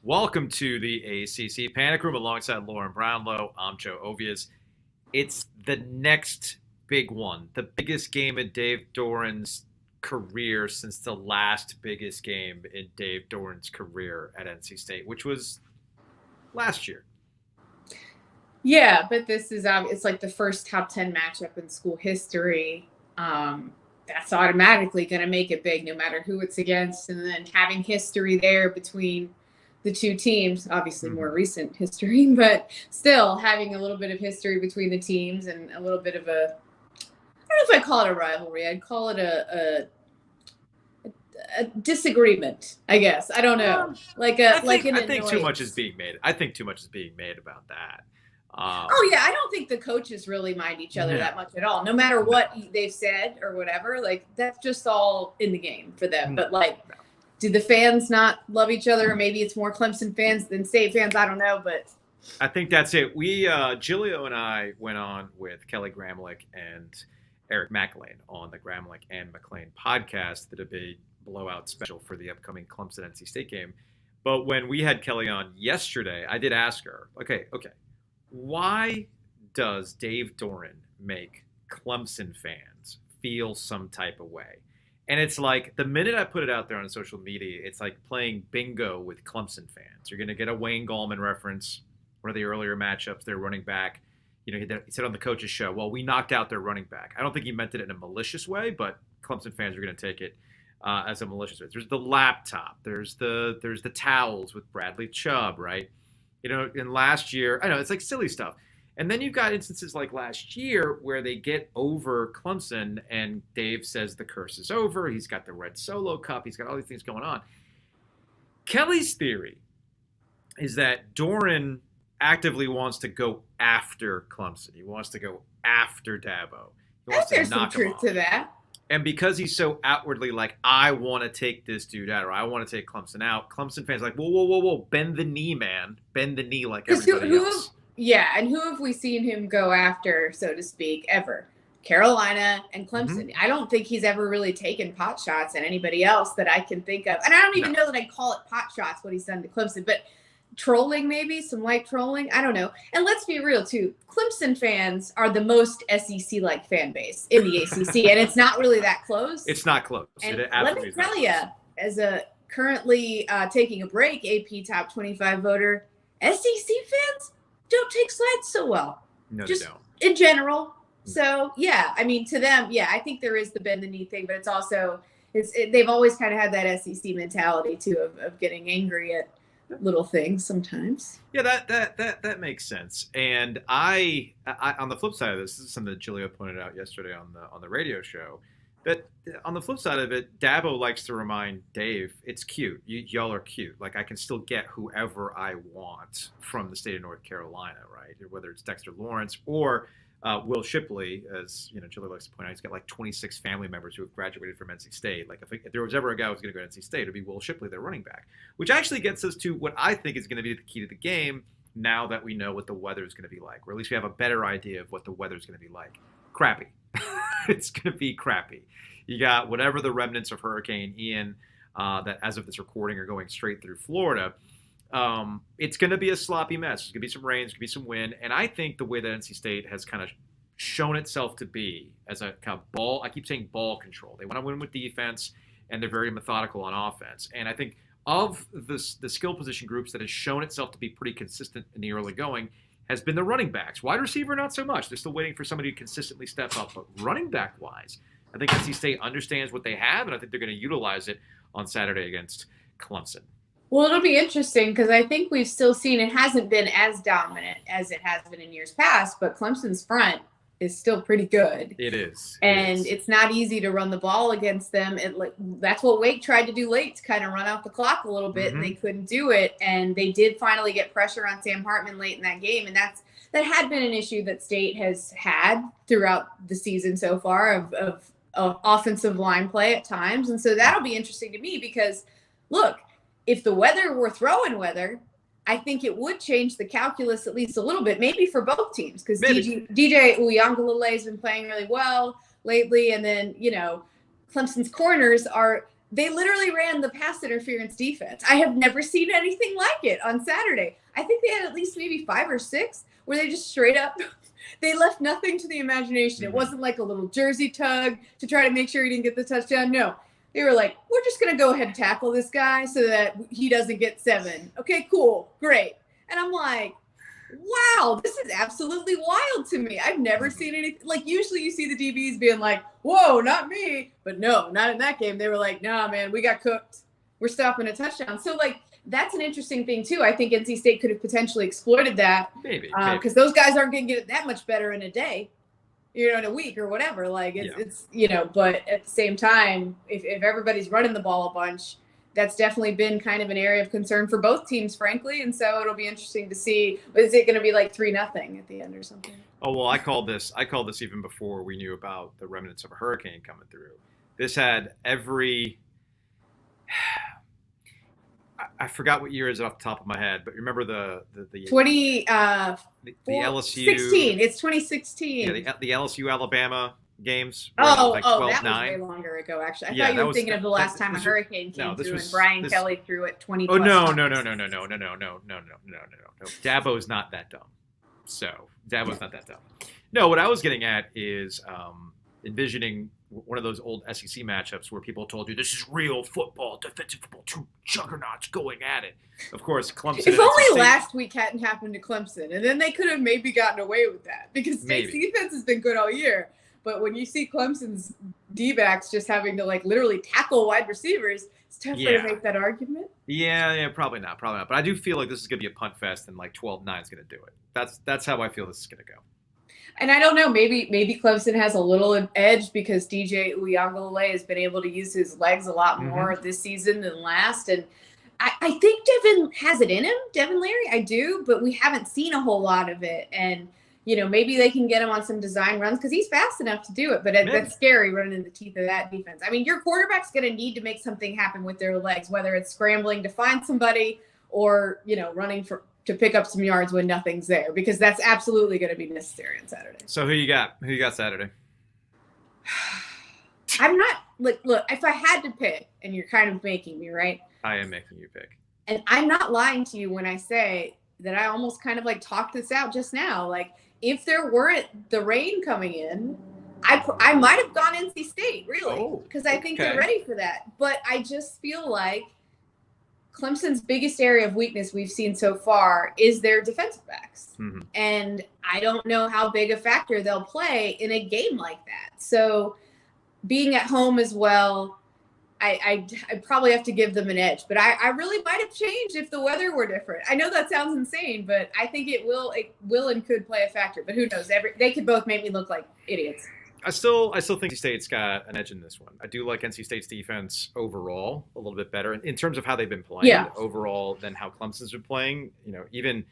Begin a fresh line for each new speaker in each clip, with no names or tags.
Welcome to the ACC Panic Room alongside Lauren Brownlow. I'm Joe Ovies. It's the next big one, the biggest game in Dave Doran's career since the last biggest game in Dave Doran's career at NC State, which was last year.
Yeah, but this is it's like the first top 10 matchup in school history. That's automatically going to make it big no matter who it's against. And then having history there between the two teams, obviously more recent history, but still having a little bit of history between the teams and a little bit of I don't know if I call it a rivalry. I'd call it a disagreement, I guess. I don't know.
I think too much is being made. I think too much is being made about that.
I don't think the coaches really mind each other that much at all. No matter what they've said or whatever, like that's just all in the game for them. But do the fans not love each other? Or maybe it's more Clemson fans than State fans. I don't know, but
I think that's it. We Gilio and I went on with Kelly Gramlich and Eric McLean on the Gramlich and McLean podcast, the debate blowout special for the upcoming Clemson NC State game. But when we had Kelly on yesterday, I did ask her, okay. Why does Dave Doran make Clemson fans feel some type of way? And it's like the minute I put it out there on social media, it's like playing bingo with Clemson fans. You're going to get a Wayne Gallman reference, one of the earlier matchups, their running back. You know, he said on the coach's show, well, we knocked out their running back. I don't think he meant it in a malicious way, but Clemson fans are going to take it as a malicious way. There's the laptop. There's the towels with Bradley Chubb, right? You know, in last year, I know it's like silly stuff. And then you've got instances like last year where they get over Clemson and Dave says the curse is over. He's got the red Solo Cup. He's got all these things going on. Kelly's theory is that Doran actively wants to go after Clemson. He wants to go after Dabo. He wants
there's some truth to that.
And because he's so outwardly like, I want to take this dude out, or I want to take Clemson out, Clemson fans are like, whoa, bend the knee, man. Bend the knee like everybody else.
Yeah, and who have we seen him go after, so to speak, ever? Carolina and Clemson. I don't think he's ever really taken pot shots at anybody else that I can think of. And I don't even know that I'd call it pot shots, what he's done to Clemson, but trolling maybe, some light trolling, I don't know. And let's be real too, Clemson fans are the most SEC-like fan base in the ACC, and it's not really that close.
It's not close.
And let me tell you, as a currently taking a break AP top 25 voter, SEC fans don't take slides so well.
No,
just
they don't.
In general. So yeah, I mean to them, yeah, I think there is the bend the knee thing, but it's also they've always kind of had that SEC mentality too of getting angry at little things sometimes.
Yeah, that makes sense. And I on the flip side of this is something that Gilio pointed out yesterday on the radio show, that on the flip side of it, Dabo likes to remind Dave, it's cute. Y'all are cute. Like I can still get whoever I want from the state of North Carolina, right? Whether it's Dexter Lawrence or Will Shipley, as you know, Gilio likes to point out, he's got like 26 family members who have graduated from NC State. Like if there was ever a guy who was going to go to NC State, it'd be Will Shipley, their running back. Which actually gets us to what I think is going to be the key to the game now that we know what the weather is going to be like, or at least we have a better idea of what the weather is going to be like. Crappy. It's going to be crappy. You got whatever the remnants of Hurricane Ian that, as of this recording, are going straight through Florida. It's going to be a sloppy mess. There's going to be some rain. There's going to be some wind. And I think the way that NC State has kind of shown itself to be as a kind of ball, I keep saying ball control. They want to win with defense, and they're very methodical on offense. And I think of the skill position groups that has shown itself to be pretty consistent in the early going has been the running backs. Wide receiver, not so much. They're still waiting for somebody to consistently step up. But running back-wise, I think NC State understands what they have, and I think they're going to utilize it on Saturday against Clemson.
Well, it'll be interesting because I think we've still seen it hasn't been as dominant as it has been in years past, but Clemson's front is still pretty good.
It is.
And it's not easy to run the ball against them. That's what Wake tried to do late, to kind of run out the clock a little bit, and they couldn't do it. And they did finally get pressure on Sam Hartman late in that game, and that had been an issue that State has had throughout the season so far of offensive line play at times. And so that'll be interesting to me because, look, if the weather were throwing weather, I think it would change the calculus at least a little bit, maybe for both teams, because DJ Uiagalelei has been playing really well lately. And then, you know, Clemson's corners are they literally ran the pass interference defense. I have never seen anything like it on Saturday. I think they had at least maybe 5 or 6 where they just straight up, they left nothing to the imagination. It wasn't like a little jersey tug to try to make sure he didn't get the touchdown. No, they were like, we're just going to go ahead and tackle this guy so that he doesn't get 7. Okay, cool, great. And I'm like, wow, this is absolutely wild to me. I've never seen anything. Like, usually you see the DBs being like, whoa, not me. But no, not in that game. They were like, nah, man, we got cooked. We're stopping a touchdown. So, like, that's an interesting thing, too. I think NC State could have potentially exploited that.
Maybe.
Because those guys aren't going to get it that much better in a day, in a week or whatever. Like, it's but at the same time, if everybody's running the ball a bunch, that's definitely been kind of an area of concern for both teams, frankly. And so it'll be interesting to see, is it going to be like 3-0 at the end or something?
Oh, well, I called this even before we knew about the remnants of a hurricane coming through. This had every, I forgot what year is off the top of my head, but remember the LSU
16. It's 2016.
Yeah, the LSU Alabama games.
That was way longer ago. Actually, I thought you were thinking of the last time a hurricane came through and Brian Kelly threw it 20.
Oh no! Dabo's not that dumb. Dabo's not that dumb. No, what I was getting at is envisioning one of those old SEC matchups where people told you this is real football, defensive football, 2 juggernauts going at it. Of course, Clemson.
If only last week hadn't happened to Clemson, and then they could have maybe gotten away with that because State's defense has been good all year. But when you see Clemson's D-backs just having to like literally tackle wide receivers, it's tougher to make that argument.
Yeah, probably not. But I do feel like this is going to be a punt fest, and like 12-9 is going to do it. That's how I feel this is going to go.
And I don't know, maybe Clemson has a little edge because DJ Uiagalelei has been able to use his legs a lot more this season than last. And I think Devin has it in him, Devin Leary. I do, but we haven't seen a whole lot of it. And maybe they can get him on some design runs because he's fast enough to do it. But that's scary running in the teeth of that defense. I mean, your quarterback's going to need to make something happen with their legs, whether it's scrambling to find somebody or, running to pick up some yards when nothing's there, because that's absolutely going to be necessary on Saturday.
So who you got? Who you got Saturday?
I'm not look, if I had to pick, and you're kind of making me, right?
I am making you pick.
And I'm not lying to you when I say that I almost kind of like talked this out just now. Like, if there weren't the rain coming in, I might have gone NC State, really, because I think they're ready for that. But I just feel like Clemson's biggest area of weakness we've seen so far is their defensive backs. And I don't know how big a factor they'll play in a game like that. So being at home as well, I probably have to give them an edge. But I really might have changed if the weather were different. I know that sounds insane, but I think it will and could play a factor. But who knows? They could both make me look like idiots.
I still think NC State's got an edge in this one. I do like NC State's defense overall a little bit better in terms of how they've been playing overall than how Clemson's been playing. Even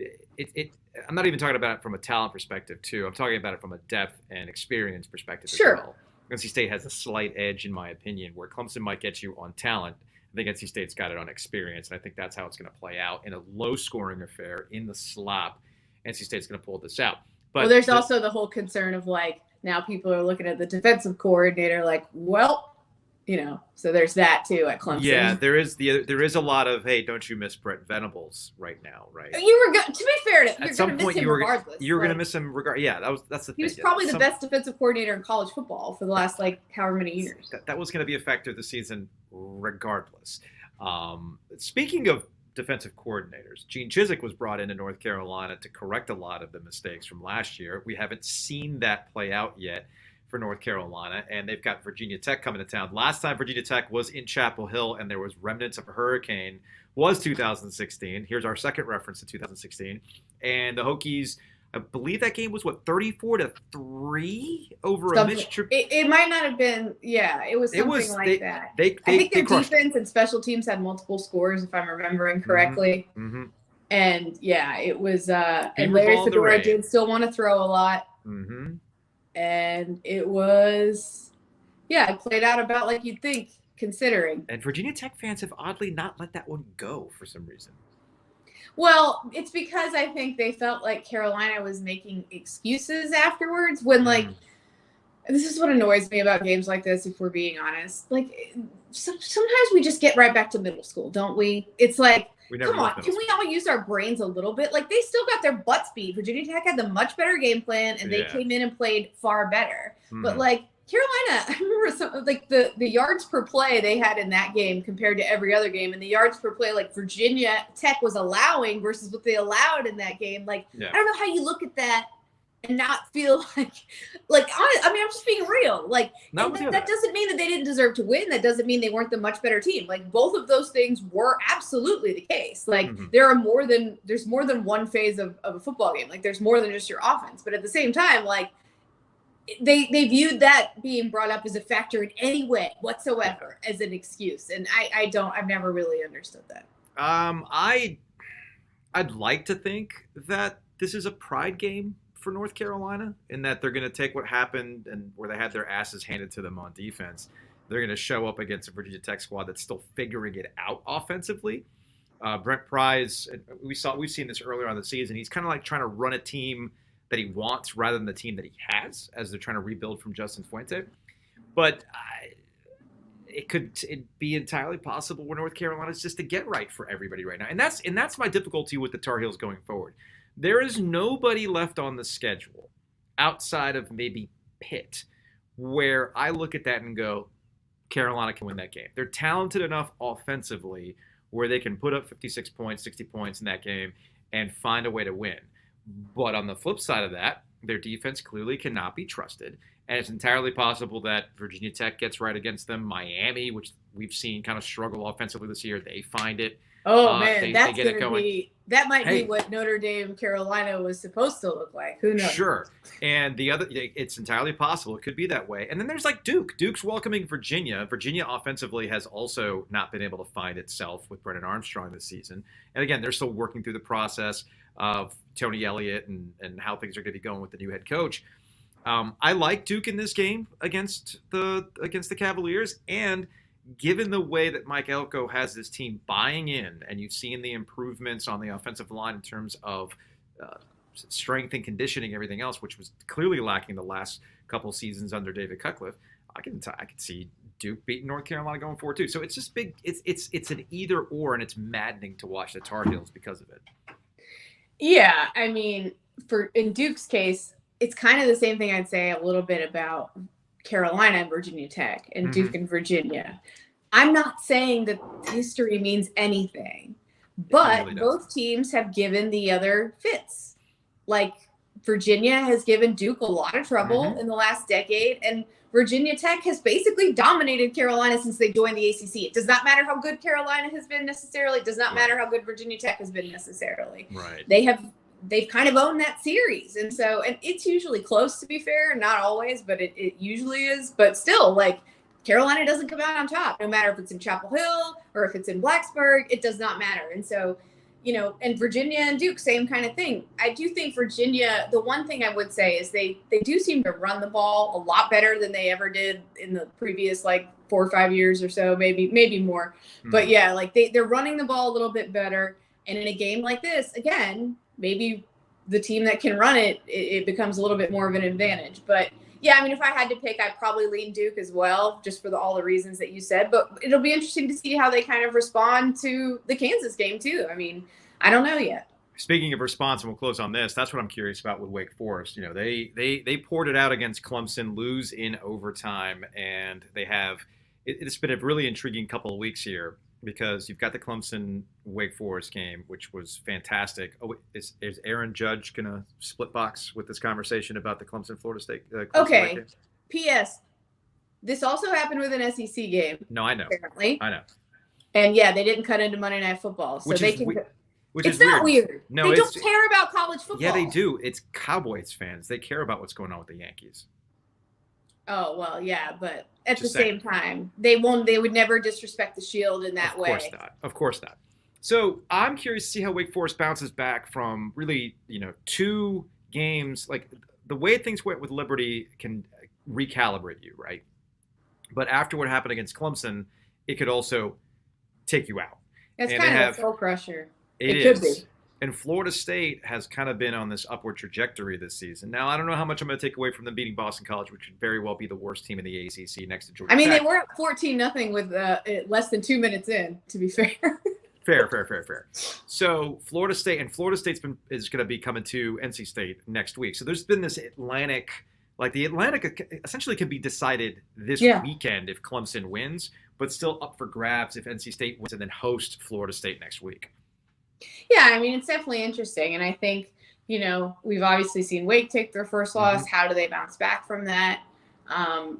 I'm not even talking about it from a talent perspective too. I'm talking about it from a depth and experience perspective as well. NC State has a slight edge, in my opinion, where Clemson might get you on talent. I think NC State's got it on experience, and I think that's how it's going to play out in a low-scoring affair in the slop. NC State's going to pull this out. But
there's also the whole concern of like, now people are looking at the defensive coordinator like, well, so there's that too at Clemson.
Yeah, there is a lot of, hey, don't you miss Brent Venables right now, right?
You were to be fair to
at some point
regardless.
You were going to miss him regardless. Yeah, that's the thing.
He was probably the best defensive coordinator in college football for the last however many years.
That was going to be a factor this season regardless. Speaking of defensive coordinators, Gene Chizik was brought into North Carolina to correct a lot of the mistakes from last year. We haven't seen that play out yet for North Carolina, and they've got Virginia Tech coming to town. Last time Virginia Tech was in Chapel Hill and there was remnants of a hurricane was 2016. Here's our second reference to 2016. And the Hokies, I believe that game was 34-3 over a missed trip.
It might not have been. Yeah, it was something like that. I think the defense and special teams had multiple scores, if I'm remembering correctly. And yeah, it was. And Larry Fedora did still want to throw a lot. And it was, it played out about like you'd think, considering.
And Virginia Tech fans have oddly not let that one go for some reason.
Well, it's because I think they felt like Carolina was making excuses afterwards when this is what annoys me about games like this, if we're being honest. Like, sometimes we just get right back to middle school, don't we? It's like, come on, can we all use our brains a little bit? Like, they still got their butts beat. Virginia Tech had the much better game plan, and they came in and played far better. But, like, Carolina, I remember the yards per play they had in that game compared to every other game, and the yards per play like Virginia Tech was allowing versus what they allowed in that game. Like, I don't know how you look at that and not feel like I mean, I'm just being real. Like, that doesn't mean that they didn't deserve to win. That doesn't mean they weren't the much better team. Like, both of those things were absolutely the case. Like, there's more than one phase of a football game. Like, there's more than just your offense. But at the same time, like, they viewed that being brought up as a factor in any way whatsoever as an excuse. And I've never really understood that.
I'd like to think that this is a pride game for North Carolina, in that they're going to take what happened and where they had their asses handed to them on defense. They're going to show up against a Virginia Tech squad that's still figuring it out offensively. Brent Pryce, we've seen this earlier on the season. He's kind of like trying to run a team that he wants rather than the team that he has, as they're trying to rebuild from Justin Fuente. But it'd be entirely possible where North Carolina's just a get right for everybody right now. And that's my difficulty with the Tar Heels going forward. There is nobody left on the schedule outside of maybe Pitt where I look at that and go, Carolina can win that game. They're talented enough offensively where they can put up 56 points, 60 points in that game and find a way to win. But on the flip side of that, their defense clearly cannot be trusted. And it's entirely possible that Virginia Tech gets right against them. Miami, which we've seen kind of struggle offensively this year, they find it.
Oh, man, that might be what Notre Dame Carolina was supposed to look like. Who knows?
Sure. And it's entirely possible. It could be that way. And then there's like Duke. Duke's welcoming Virginia. Virginia offensively has also not been able to find itself with Brennan Armstrong this season. And again, they're still working through the process of Tony Elliott and how things are going to be going with the new head coach. I like Duke in this game against the Cavaliers, and given the way that Mike Elko has this team buying in, and you've seen the improvements on the offensive line in terms of strength and conditioning, everything else, which was clearly lacking the last couple seasons under David Cutcliffe, I can see Duke beating North Carolina going forward too. So it's just big. It's an either or, and it's maddening to watch the Tar Heels because of it.
Yeah, I mean, in Duke's case, it's kind of the same thing I'd say a little bit about Carolina and Virginia Tech and Duke and Virginia. I'm not saying that history means anything, but really both teams have given the other fits. Like, Virginia has given Duke a lot of trouble in the last decade, and Virginia Tech has basically dominated Carolina since they joined the ACC. It does not matter how good Carolina has been necessarily. It does not matter how good Virginia Tech has been necessarily.
Right.
They've kind of owned that series. And it's usually close, to be fair, not always, but it usually is. But still, like, Carolina doesn't come out on top, no matter if it's in Chapel Hill or if it's in Blacksburg. It does not matter. And so, and Virginia and Duke, same kind of thing. I do think Virginia, the one thing I would say is they do seem to run the ball a lot better than they ever did in the previous, 4 or 5 years or so, maybe more. But yeah, like they're running the ball a little bit better. And in a game like this, again, maybe the team that can run it becomes a little bit more of an advantage. But yeah, I mean, if I had to pick, I'd probably lean Duke as well, just for all the reasons that you said. But it'll be interesting to see how they kind of respond to the Kansas game too. I mean, I don't know yet.
Speaking of response, and we'll close on this, that's what I'm curious about with Wake Forest. They poured it out against Clemson, lose in overtime, and they have it's been a really intriguing couple of weeks here, because you've got the Clemson Wake Forest game, which was fantastic. Oh, is Aaron Judge gonna split box with this conversation about the Clemson Florida State? Clemson
okay. P.S. This also happened with an SEC game.
No, I know.
Apparently,
I know.
And yeah, they didn't cut into Monday Night Football, so they can. It's not weird.
No,
they don't care about college football.
Yeah, they do. It's Cowboys fans. They care about what's going on with the Yankees.
Oh, well, yeah, but at the same time, they would never disrespect the Shield in that way.
Of course not. So I'm curious to see how Wake Forest bounces back from really, 2 games. Like, the way things went with Liberty can recalibrate you, right? But after what happened against Clemson, it could also take you out.
It's kind of a soul crusher.
It
could be.
And Florida State has kind of been on this upward trajectory this season. Now, I don't know how much I'm going to take away from them beating Boston College, which would very well be the worst team in the ACC next to Georgia Tech.
They were 14-0 with less than 2 minutes in, to be fair.
Fair. So Florida State is going to be coming to NC State next week. So there's been this Atlantic, like the Atlantic essentially can be decided this weekend if Clemson wins, but still up for grabs if NC State wins and then host Florida State next week.
Yeah, it's definitely interesting. And I think, we've obviously seen Wake take their first loss. How do they bounce back from that?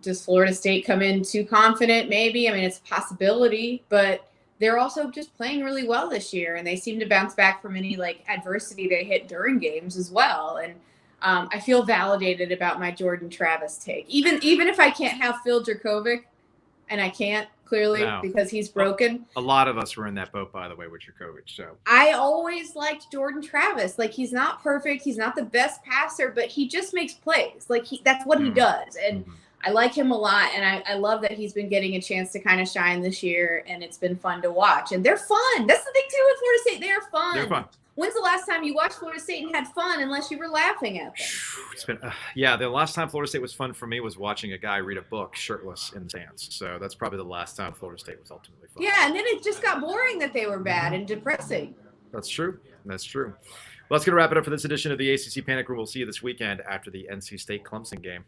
Does Florida State come in too confident? Maybe. It's a possibility, but they're also just playing really well this year, and they seem to bounce back from any adversity they hit during games as well. And I feel validated about my Jordan Travis take, even if I can't have Phil Dracovic, and I can't clearly because he's broken.
A lot of us were in that boat, by the way, with Dracovic. So
I always liked Jordan Travis. He's not perfect, he's not the best passer, but he just makes plays. That's what he does, and I like him a lot, and I love that he's been getting a chance to kind of shine this year, and it's been fun to watch. And they're fun. That's the thing, too, with Florida State. They're fun.
They're fun.
When's the last time you watched Florida State and had fun unless you were laughing at them?
It's been the last time Florida State was fun for me was watching a guy read a book shirtless in the stands. So that's probably the last time Florida State was ultimately fun.
Yeah, and then it just got boring that they were bad and depressing.
That's true. Well, that's going to wrap it up for this edition of the ACC Panic Room. We'll see you this weekend after the NC State Clemson game.